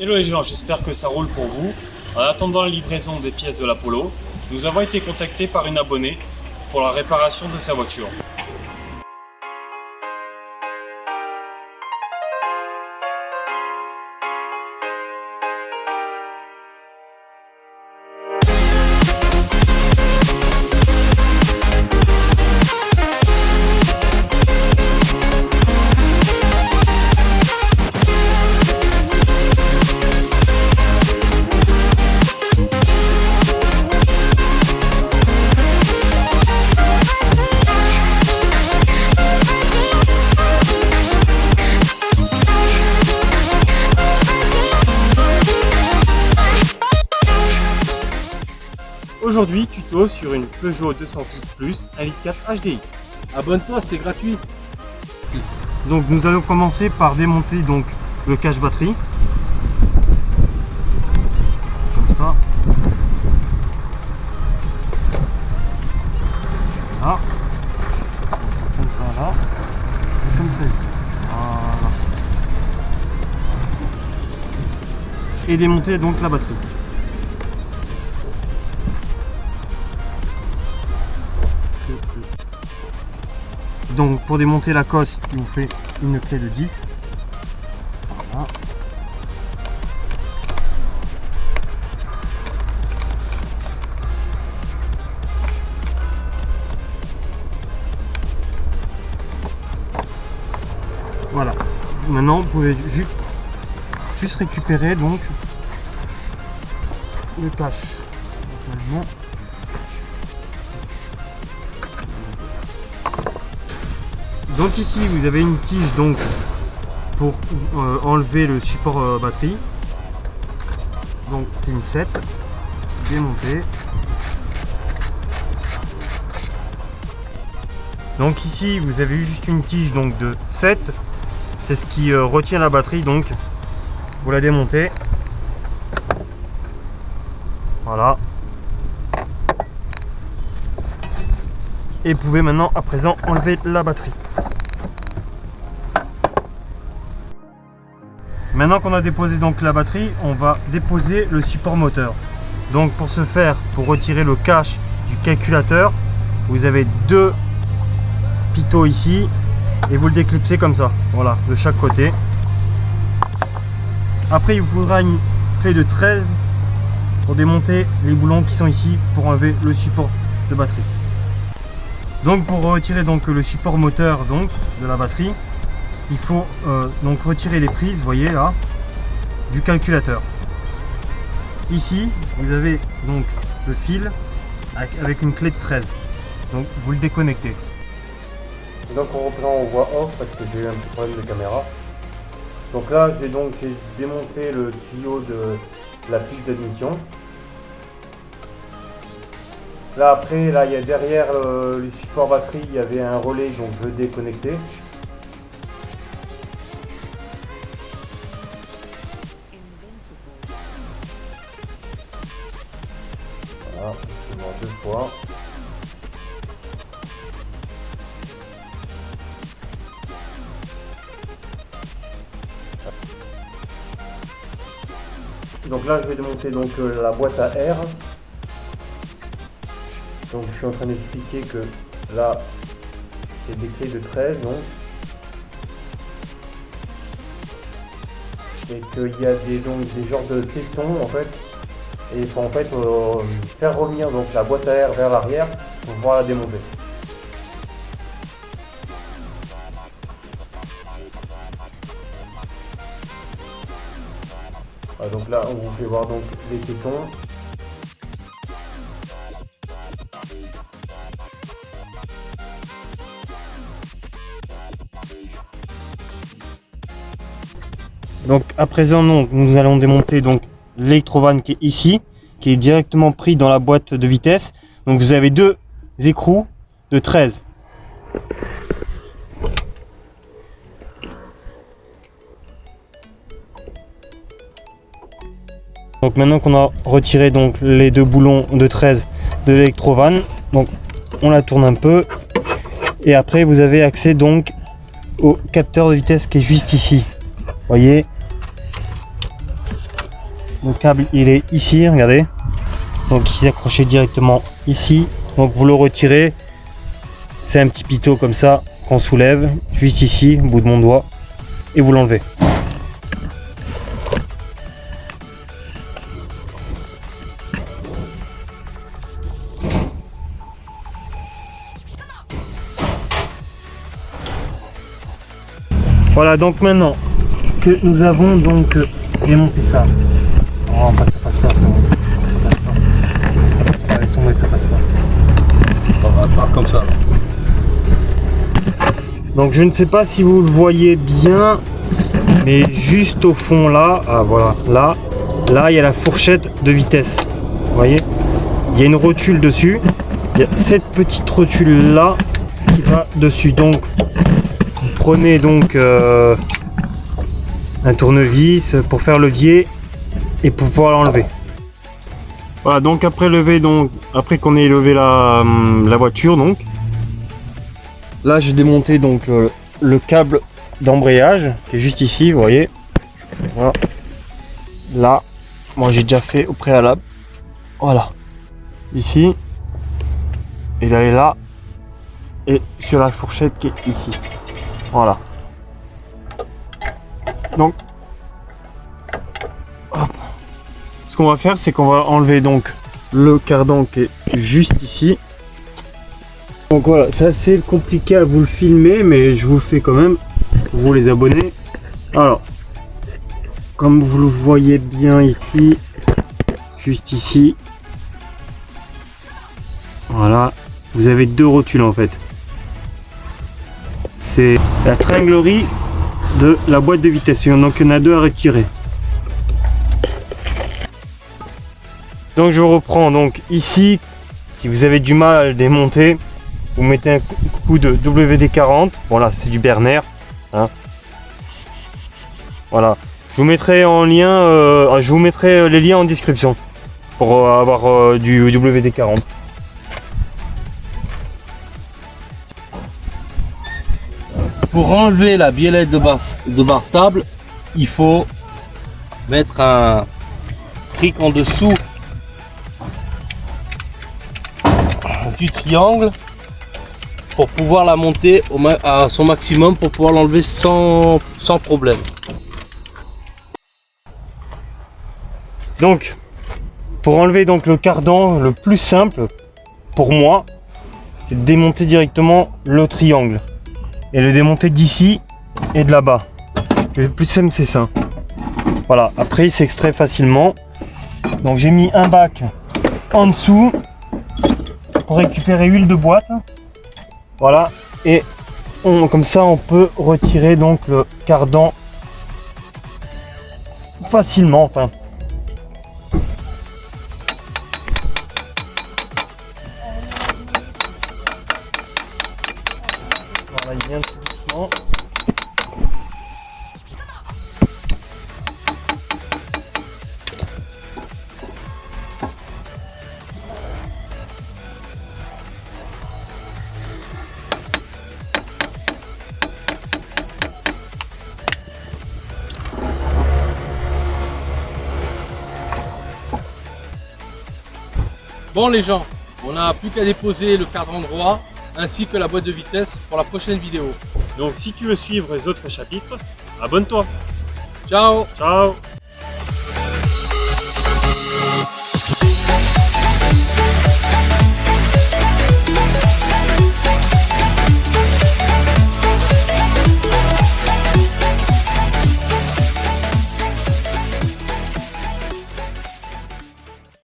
Hello les gens, j'espère que ça roule pour vous. En attendant la livraison des pièces de l'Apollo, nous avons été contactés par une abonnée pour la réparation de sa voiture. Aujourd'hui, tuto sur une Peugeot 206 Plus 1.4 HDI. Abonne-toi, c'est gratuit. Donc nous allons commencer par démonter donc le cache batterie. Comme ça. Là. Comme ça là. Et comme ça ici. Voilà. Et démonter donc la batterie. Donc pour démonter la cosse, il vous fait une clé de 10. Voilà. Voilà. Maintenant vous pouvez juste récupérer donc le cache. Normalement. Donc ici vous avez une tige donc pour enlever le support batterie. Donc c'est une 7 démontée. Donc ici vous avez juste une tige donc de 7. C'est ce qui retient la batterie, donc vous la démontez. Voilà. Et vous pouvez maintenant à présent enlever la batterie. Maintenant qu'on a déposé donc la batterie, on va déposer le support moteur. Donc pour ce faire, pour retirer le cache du calculateur, vous avez deux pitot ici et vous le déclipsez comme ça, voilà, de chaque côté. Après il vous faudra une clé de 13 pour démonter les boulons qui sont ici pour enlever le support de batterie. Donc pour retirer donc le support moteur donc de la batterie, il faut donc retirer les prises, vous voyez là, du calculateur. Ici vous avez donc le fil avec une clé de 13, donc vous le déconnectez. Donc on reprend en voix off parce que j'ai eu un petit problème de caméra. Donc là j'ai démonté le tuyau de la pile d'admission. Là après, là il y a derrière le support batterie, il y avait un relais, donc je l'ai déconnecté. Voilà, je vais voir deux fois. Donc là je vais démonter donc la boîte à air. Donc je suis en train d'expliquer que là c'est des clés de 13 donc. Et qu'il y a des genres de testons en fait. Et il faut en fait faire revenir donc la boîte à air vers l'arrière pour pouvoir la démonter. Voilà, donc là on vous fait voir donc les testons. Donc à présent nous allons démonter donc l'électrovanne qui est ici, qui est directement pris dans la boîte de vitesse. Donc vous avez deux écrous de 13. Donc maintenant qu'on a retiré donc les deux boulons de 13 de l'électrovanne, donc on la tourne un peu et après vous avez accès donc au capteur de vitesse qui est juste ici. Voyez, le câble il est ici, regardez. Donc il est accroché directement ici. Donc vous le retirez. C'est un petit pitot comme ça qu'on soulève juste ici, au bout de mon doigt, et vous l'enlevez. Voilà, donc maintenant que nous avons donc démonté ça. Oh, ça passe pas, ça passe pas. Laisse tomber, ça passe pas. On va pas comme ça. Donc je ne sais pas si vous le voyez bien, mais juste au fond là, ah voilà, là il y a la fourchette de vitesse. Vous voyez, il y a une rotule dessus. Il y a cette petite rotule là qui va dessus. Donc vous prenez donc un tournevis pour faire levier et pour pouvoir l'enlever. Voilà, donc après qu'on ait levé la voiture, donc là j'ai démonté donc le câble d'embrayage qui est juste ici, vous voyez. Voilà. Là, moi j'ai déjà fait au préalable. Voilà. Ici. Et d'aller là. Et sur la fourchette qui est ici. Voilà. Donc, hop. Ce qu'on va faire, c'est qu'on va enlever donc le cardan qui est juste ici. Donc voilà, c'est assez compliqué à vous le filmer, mais je vous le fais quand même pour vous les abonnés. Alors, comme vous le voyez bien ici, juste ici, voilà, vous avez deux rotules en fait. C'est la tringlerie de la boîte de vitesse, et donc il y en a deux à retirer. Donc je reprends donc ici, si vous avez du mal à le démonter, vous mettez un coup de WD-40, voilà, c'est du Berner, hein. Voilà, je vous mettrai en lien, je vous mettrai les liens en description pour avoir du WD-40. Pour enlever la biellette de barre stable, il faut mettre un cric en dessous du triangle pour pouvoir la monter à son maximum, pour pouvoir l'enlever sans problème. Donc pour enlever donc le cardan, le plus simple pour moi, c'est de démonter directement le triangle et le démonter d'ici et de là-bas. Le plus simple c'est ça. Voilà, après il s'extrait facilement. Donc j'ai mis un bac en dessous pour récupérer huile de boîte. Voilà, et comme ça on peut retirer donc le cardan facilement, enfin. Voilà, il vient tout doucement. Bon les gens, on n'a plus qu'à déposer le cadran droit ainsi que la boîte de vitesse pour la prochaine vidéo. Donc si tu veux suivre les autres chapitres, abonne-toi. Ciao! Ciao!